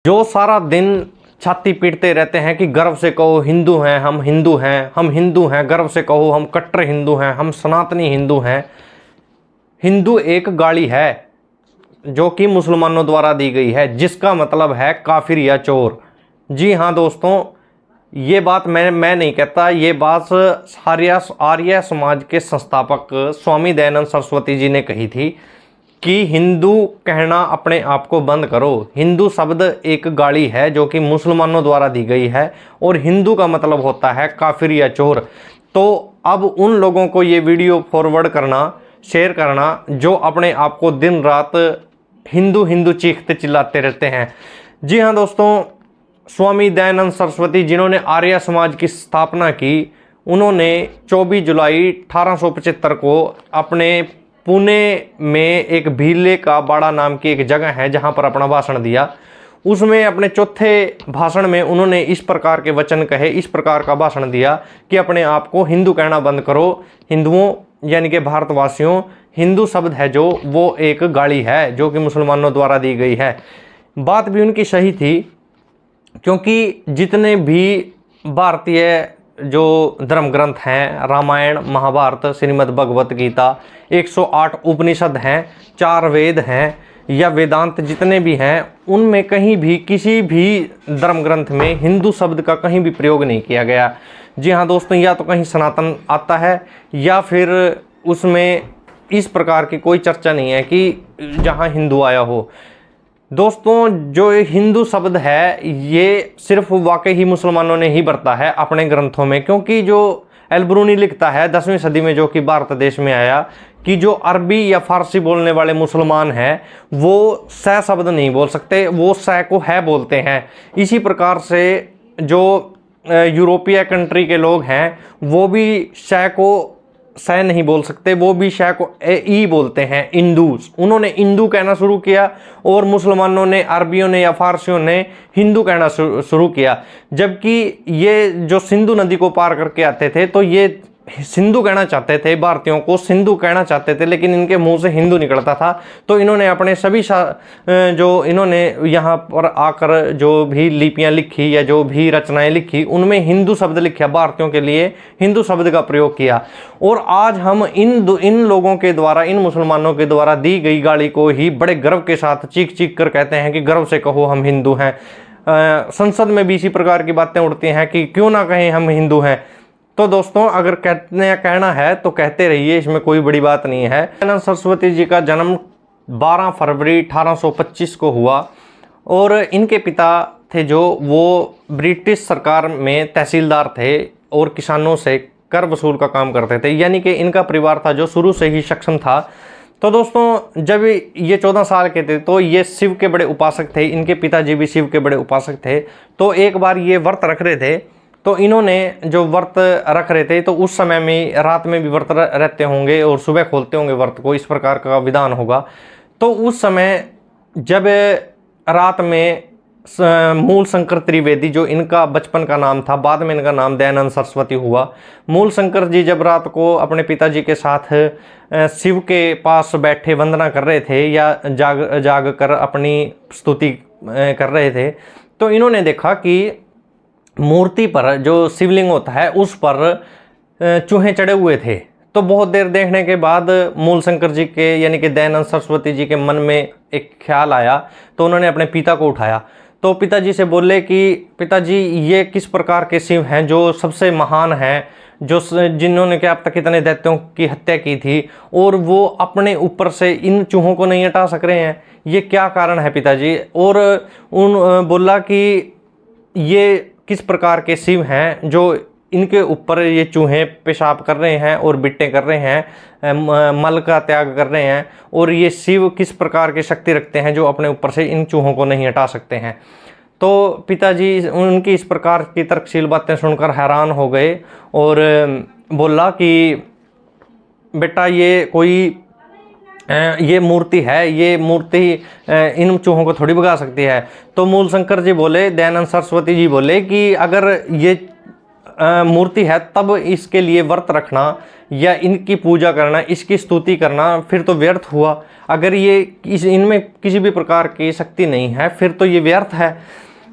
जो सारा दिन छाती पीटते रहते हैं कि गर्व से कहो हिंदू हैं, हम हिंदू हैं, हम हिंदू हैं, गर्व से कहो हम कट्टर हिंदू हैं, हम सनातनी हिंदू हैं। हिंदू एक गाली है जो कि मुसलमानों द्वारा दी गई है, जिसका मतलब है काफिर या चोर। जी हाँ दोस्तों, ये बात मैं नहीं कहता, ये बात आर्य समाज के संस्थापक स्वामी दयानंद सरस्वती जी ने कही थी कि हिंदू कहना अपने आप को बंद करो। हिंदू शब्द एक गाली है जो कि मुसलमानों द्वारा दी गई है और हिंदू का मतलब होता है काफिर या चोर। तो अब उन लोगों को ये वीडियो फॉरवर्ड करना, शेयर करना, जो अपने आप को दिन रात हिंदू हिंदू चीखते चिल्लाते रहते हैं। जी हाँ दोस्तों, स्वामी दयानंद सरस्वती जिन्होंने आर्य समाज की स्थापना की, उन्होंने 24 जुलाई 1875 को अपने पुणे में एक भीले का बाड़ा नाम की एक जगह है जहां पर अपना भाषण दिया। उसमें अपने चौथे भाषण में उन्होंने इस प्रकार के वचन कहे, इस प्रकार का भाषण दिया कि अपने आप को हिंदू कहना बंद करो। हिंदुओं यानी कि भारतवासियों, हिंदू शब्द है जो वो एक गाली है जो कि मुसलमानों द्वारा दी गई है। बात भी उनकी सही थी, क्योंकि जितने भी भारतीय जो धर्म ग्रंथ हैं, रामायण, महाभारत, श्रीमद् भगवत गीता, 108 उपनिषद हैं, 4 वेद हैं या वेदांत जितने भी हैं, उनमें कहीं भी किसी भी धर्म ग्रंथ में हिंदू शब्द का कहीं भी प्रयोग नहीं किया गया। जी हाँ दोस्तों, या तो कहीं सनातन आता है या फिर उसमें इस प्रकार की कोई चर्चा नहीं है कि जहाँ हिंदू आया हो। दोस्तों, जो हिंदू शब्द है ये सिर्फ वाकई ही मुसलमानों ने ही बरता है अपने ग्रंथों में, क्योंकि जो एल्ब्रूनी लिखता है 10वीं सदी में, जो कि भारत देश में आया, कि जो अरबी या फारसी बोलने वाले मुसलमान हैं वो स शब्द नहीं बोल सकते, वो स को है बोलते हैं। इसी प्रकार से जो यूरोपीय कंट्री के लोग हैं वो भी श को स नहीं बोल सकते, वो भी श को ई बोलते हैं, इंदूस। उन्होंने इंदू कहना शुरू किया और मुसलमानों ने, अरबियों ने या फारसियों ने हिंदू कहना शुरू किया। जबकि ये जो सिंधु नदी को पार करके आते थे तो ये सिंधु कहना चाहते थे, भारतीयों को सिंधु कहना चाहते थे, लेकिन इनके मुंह से हिंदू निकलता था। तो इन्होंने अपने सभी जो इन्होंने यहाँ पर आकर जो भी लिपियाँ लिखी या जो भी रचनाएं लिखी, उनमें हिंदू शब्द लिखा, भारतीयों के लिए हिंदू शब्द का प्रयोग किया। और आज हम इन लोगों के द्वारा, इन मुसलमानों के द्वारा दी गई गाली को ही बड़े गर्व के साथ चीख चीख कर कहते हैं कि गर्व से कहो हम हिंदू हैं। संसद में भी इसी प्रकार की बातें उठती हैं कि क्यों ना कहें हम हिंदू हैं। तो दोस्तों, अगर कहना है तो कहते रहिए, इसमें कोई बड़ी बात नहीं है। दयानंद सरस्वती जी का जन्म 12 फरवरी 1825 को हुआ और इनके पिता थे जो वो ब्रिटिश सरकार में तहसीलदार थे और किसानों से कर वसूल का काम करते थे, यानी कि इनका परिवार था जो शुरू से ही सक्षम था। तो दोस्तों, जब ये 14 साल के थे तो ये शिव के बड़े उपासक थे, इनके पिताजी भी शिव के बड़े उपासक थे। तो एक बार ये व्रत रख रहे थे, तो इन्होंने जो व्रत रख रहे थे तो उस समय में रात में भी व्रत रहते होंगे और सुबह खोलते होंगे व्रत को, इस प्रकार का विधान होगा। तो उस समय जब रात में मूल शंकर त्रिवेदी, जो इनका बचपन का नाम था, बाद में इनका नाम दयानंद सरस्वती हुआ, मूल शंकर जी जब रात को अपने पिताजी के साथ शिव के पास बैठे वंदना कर रहे थे या जाग कर अपनी स्तुति कर रहे थे, तो इन्होंने देखा कि मूर्ति पर, जो शिवलिंग होता है, उस पर चूहे चढ़े हुए थे। तो बहुत देर देखने के बाद मूल शंकर जी के यानी कि दयानंद सरस्वती जी के मन में एक ख्याल आया, तो उन्होंने अपने पिता को उठाया। तो पिताजी से बोले कि पिताजी, ये किस प्रकार के शिव हैं जो सबसे महान हैं, जो जिन्होंने कि अब तक इतने दैत्यों की हत्या की थी, और वो अपने ऊपर से इन चूहों को नहीं हटा सक रहे हैं, ये क्या कारण है पिताजी? और बोला कि ये किस प्रकार के शिव हैं जो इनके ऊपर ये चूहे पेशाब कर रहे हैं और बिट्टे कर रहे हैं, मल का त्याग कर रहे हैं, और ये शिव किस प्रकार की शक्ति रखते हैं जो अपने ऊपर से इन चूहों को नहीं हटा सकते हैं। तो पिताजी उनकी इस प्रकार की तर्कशील बातें सुनकर हैरान हो गए और बोला कि बेटा, ये मूर्ति है, ये मूर्ति इन चूहों को थोड़ी भगा सकती है। तो मूल शंकर जी बोले, दयानंद सरस्वती जी बोले कि अगर ये मूर्ति है तब इसके लिए व्रत रखना या इनकी पूजा करना, इसकी स्तुति करना फिर तो व्यर्थ हुआ। अगर ये इनमें किसी भी प्रकार की शक्ति नहीं है फिर तो ये व्यर्थ है।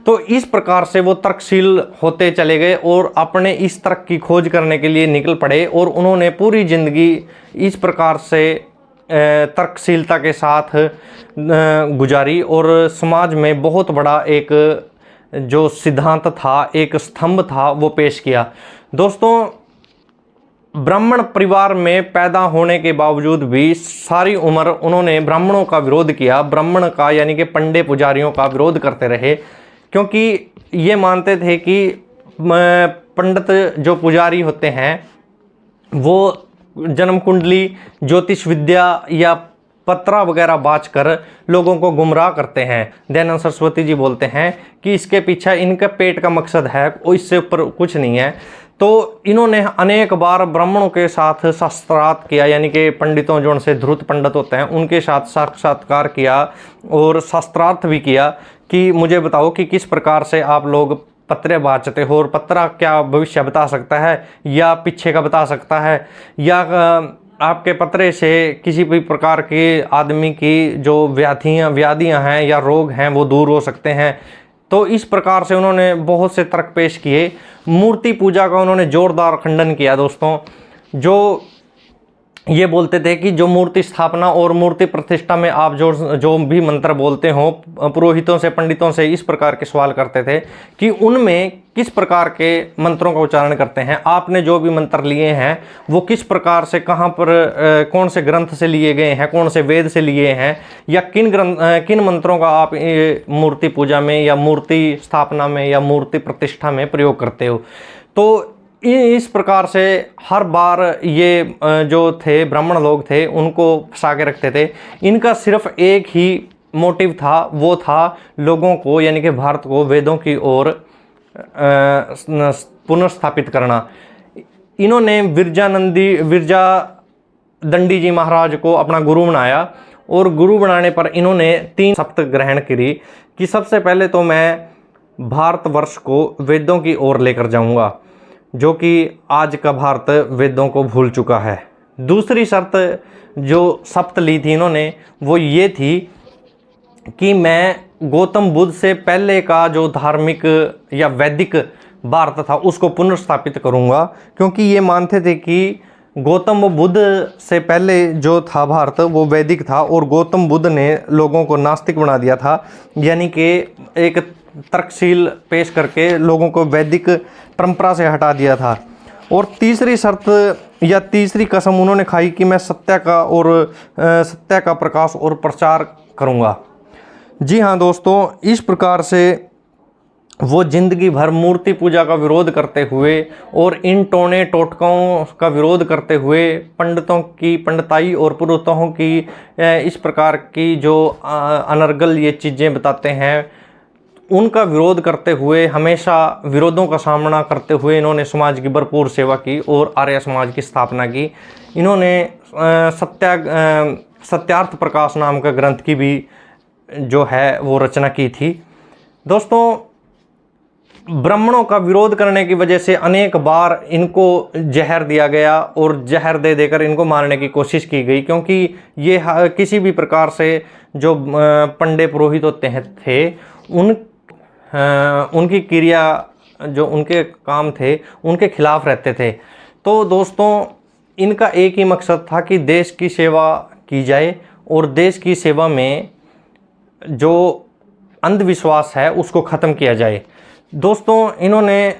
तो इस प्रकार से वो तर्कशील होते चले गए और अपने इस तर्क की खोज करने के लिए निकल पड़े और उन्होंने पूरी ज़िंदगी इस प्रकार से तर्कशीलता के साथ गुजारी और समाज में बहुत बड़ा एक जो सिद्धांत था, एक स्तंभ था, वो पेश किया। दोस्तों, ब्राह्मण परिवार में पैदा होने के बावजूद भी सारी उम्र उन्होंने ब्राह्मणों का विरोध किया, ब्राह्मण का यानी कि पंडे पुजारियों का विरोध करते रहे, क्योंकि ये मानते थे कि पंडित जो पुजारी होते हैं वो जन्म कुंडली, ज्योतिष विद्या या पत्रा वगैरह बाँचकर लोगों को गुमराह करते हैं। दयानंद सरस्वती जी बोलते हैं कि इसके पीछे इनका पेट का मकसद है और इससे ऊपर कुछ नहीं है। तो इन्होंने अनेक बार ब्राह्मणों के साथ शास्त्रार्थ किया, यानी कि पंडितों जो उनसे धृत पंडित होते हैं उनके साथ साक्षात्कार किया और शास्त्रार्थ भी किया कि मुझे बताओ कि किस प्रकार से आप लोग पत्रे बाँचते हो और पत्रा क्या भविष्य बता सकता है या पीछे का बता सकता है, या आपके पत्रे से किसी भी प्रकार के आदमी की जो व्याधियाँ हैं या रोग हैं वो दूर हो सकते हैं। तो इस प्रकार से उन्होंने बहुत से तर्क पेश किए। मूर्ति पूजा का उन्होंने जोरदार खंडन किया। दोस्तों, जो ये बोलते थे कि जो मूर्ति स्थापना और मूर्ति प्रतिष्ठा में आप जो भी मंत्र बोलते हो, पुरोहितों से, पंडितों से इस प्रकार के सवाल करते थे कि उनमें किस प्रकार के मंत्रों का उच्चारण करते हैं, आपने जो भी मंत्र लिए हैं वो किस प्रकार से, कहाँ पर, कौन से ग्रंथ से लिए गए हैं, कौन से वेद से लिए हैं, या किन मंत्रों का आप मूर्ति पूजा में या मूर्ति स्थापना में या मूर्ति प्रतिष्ठा में प्रयोग करते हो। तो इस प्रकार से हर बार ये जो थे ब्राह्मण लोग थे उनको फंसा के रखते थे। इनका सिर्फ एक ही मोटिव था, वो था लोगों को यानी कि भारत को वेदों की ओर पुनर्स्थापित करना। इन्होंने विरजा दंडी जी महाराज को अपना गुरु बनाया और गुरु बनाने पर इन्होंने 3 शपथ ग्रहण करी कि सबसे पहले तो मैं भारतवर्ष को वेदों की ओर लेकर जाऊंगा, जो कि आज का भारत वेदों को भूल चुका है। दूसरी शर्त जो शपथ ली थी इन्होंने वो ये थी कि मैं गौतम बुद्ध से पहले का जो धार्मिक या वैदिक भारत था उसको पुनर्स्थापित करूंगा, क्योंकि ये मानते थे कि गौतम बुद्ध से पहले जो था भारत वो वैदिक था और गौतम बुद्ध ने लोगों को नास्तिक बना दिया था, यानी कि एक तर्कशील पेश करके लोगों को वैदिक परंपरा से हटा दिया था। और तीसरी शर्त या तीसरी कसम उन्होंने खाई कि मैं सत्य का प्रकाश और प्रचार करूंगा। जी हाँ दोस्तों, इस प्रकार से वो जिंदगी भर मूर्ति पूजा का विरोध करते हुए और इन टोने टोटकों का विरोध करते हुए पंडितों की पंडिताई और पुरोहितों की इस प्रकार की जो अनर्गल ये चीज़ें बताते हैं उनका विरोध करते हुए, हमेशा विरोधों का सामना करते हुए इन्होंने समाज की भरपूर सेवा की और आर्य समाज की स्थापना की। इन्होंने सत्यार्थ प्रकाश नाम का ग्रंथ की भी जो है वो रचना की थी। दोस्तों, ब्राह्मणों का विरोध करने की वजह से अनेक बार इनको जहर दिया गया और जहर दे देकर इनको मारने की कोशिश की गई, क्योंकि ये किसी भी प्रकार से जो पंडे पुरोहित होते थे उनकी क्रिया जो उनके काम थे उनके खिलाफ रहते थे। तो दोस्तों, इनका एक ही मकसद था कि देश की सेवा की जाए और देश की सेवा में जो अंधविश्वास है उसको ख़त्म किया जाए। दोस्तों, इन्होंने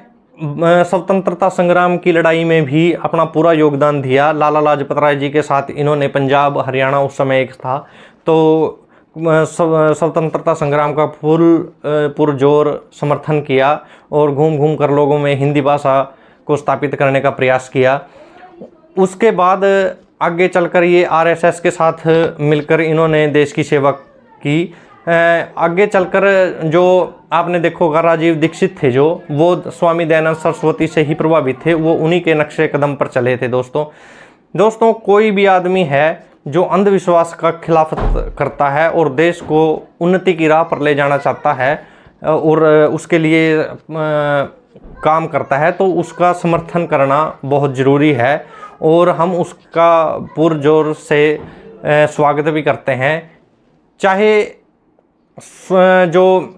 स्वतंत्रता संग्राम की लड़ाई में भी अपना पूरा योगदान दिया। लाला लाजपत राय जी के साथ इन्होंने पंजाब, हरियाणा उस समय एक था, तो स्वतंत्रता संग्राम का पुरजोर समर्थन किया और घूम घूम कर लोगों में हिंदी भाषा को स्थापित करने का प्रयास किया। उसके बाद आगे चलकर ये आरएसएस के साथ मिलकर इन्होंने देश की सेवा की। आगे चलकर जो आपने देखा होगा राजीव दीक्षित थे जो, वो स्वामी दयानंद सरस्वती से ही प्रभावित थे, वो उन्हीं के नक्शे कदम पर चले थे। दोस्तों, कोई भी आदमी है जो अंधविश्वास का खिलाफत करता है और देश को उन्नति की राह पर ले जाना चाहता है और उसके लिए काम करता है तो उसका समर्थन करना बहुत ज़रूरी है और हम उसका पुरजोर से स्वागत भी करते हैं। चाहे जो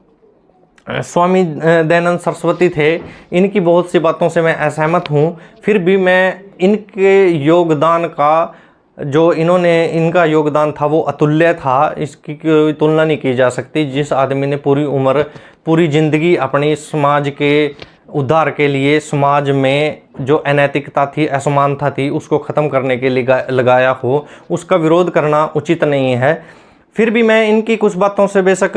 स्वामी दयानंद सरस्वती थे, इनकी बहुत सी बातों से मैं असहमत हूँ, फिर भी मैं इनके योगदान का जो इनका योगदान था वो अतुल्य था, इसकी कोई तुलना नहीं की जा सकती। जिस आदमी ने पूरी उम्र पूरी ज़िंदगी अपनी समाज के उद्धार के लिए, समाज में जो अनैतिकता थी, असमानता थी, उसको ख़त्म करने के लिए लगाया हो, उसका विरोध करना उचित नहीं है। फिर भी मैं इनकी कुछ बातों से बेशक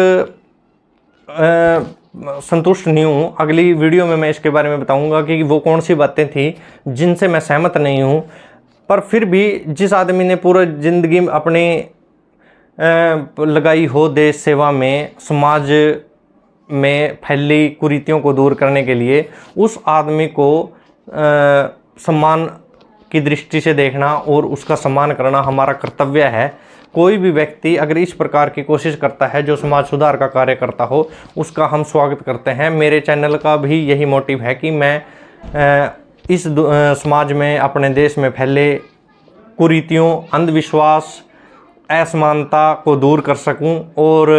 संतुष्ट नहीं हूँ। अगली वीडियो में मैं इसके बारे में बताऊँगा कि वो कौन सी बातें थी जिनसे मैं सहमत नहीं हूँ। पर फिर भी जिस आदमी ने पूरा ज़िंदगी अपनी लगाई हो देश सेवा में, समाज में फैली कुरीतियों को दूर करने के लिए, उस आदमी को सम्मान की दृष्टि से देखना और उसका सम्मान करना हमारा कर्तव्य है। कोई भी व्यक्ति अगर इस प्रकार की कोशिश करता है जो समाज सुधार का कार्य करता हो, उसका हम स्वागत करते हैं। मेरे चैनल का भी यही मोटिव है कि मैं इस समाज में, अपने देश में फैले कुरीतियों, अंधविश्वास, असमानता को दूर कर सकूं और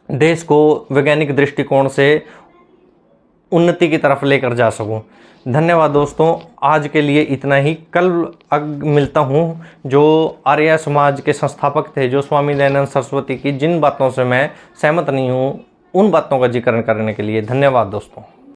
देश को वैज्ञानिक दृष्टिकोण से उन्नति की तरफ लेकर जा सकूं। धन्यवाद दोस्तों, आज के लिए इतना ही। कल मिलता हूं जो आर्य समाज के संस्थापक थे, जो स्वामी दयानंद सरस्वती की जिन बातों से मैं सहमत नहीं हूं, उन बातों का जिक्र करने के लिए। धन्यवाद दोस्तों।